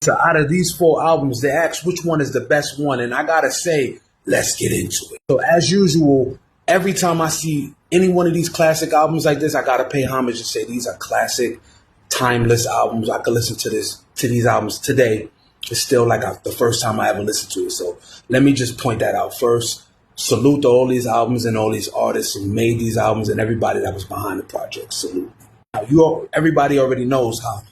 So out of these four albums, they asked which one is the best one, and I gotta say, let's get into it. So as usual, every time I see any one of these classic albums like this, I gotta pay homage and say these are classic, timeless albums. I could listen to these albums today. It's still like the first time I ever listened to it. So let me just point that out first. Salute to all these albums and all these artists who made these albums and everybody that was behind the project. Salute. Now, everybody already knows how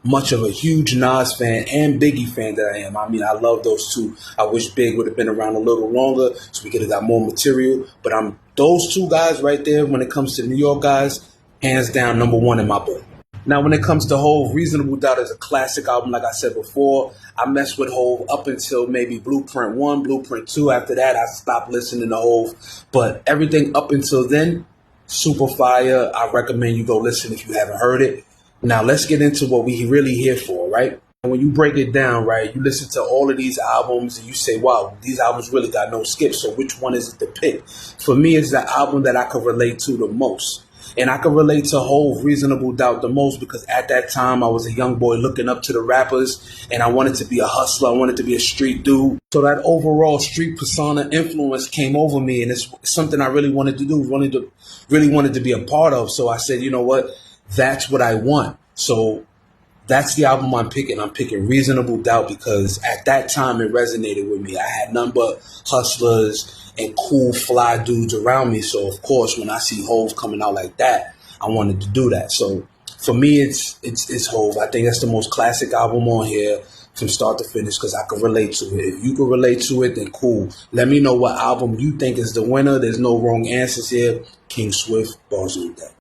much of a huge Nas fan and Biggie fan that I am. I mean, I love those two. I wish Big would have been around a little longer so we could have got more material. But those two guys right there, when it comes to New York guys, hands down number one in my book. Now, when it comes to Hov, Reasonable Doubt is a classic album, like I said before. I messed with Hov up until maybe Blueprint 1, Blueprint 2. After that, I stopped listening to Hov. But everything up until then, super fire. I recommend you go listen if you haven't heard it. Now, let's get into what we really here for, right? And when you break it down, right, you listen to all of these albums and you say, wow, these albums really got no skips. So which one is it to pick? For me, it's the album that I could relate to the most. And I could relate to Hov, Reasonable Doubt the most because at that time I was a young boy looking up to the rappers and I wanted to be a hustler. I wanted to be a street dude. So that overall street persona influence came over me and it's something I really wanted to do, really wanted to be a part of. So I said, you know what? That's what I want. So that's the album I'm picking. I'm picking Reasonable Doubt because at that time it resonated with me. I had none but hustlers and cool fly dudes around me. So of course, when I see Hov coming out like that, I wanted to do that. So for me, it's Hov. I think that's the most classic album on here from start to finish because I can relate to it. If you can relate to it, then cool. Let me know what album you think is the winner. There's no wrong answers here. King Swift, Bars on Deck.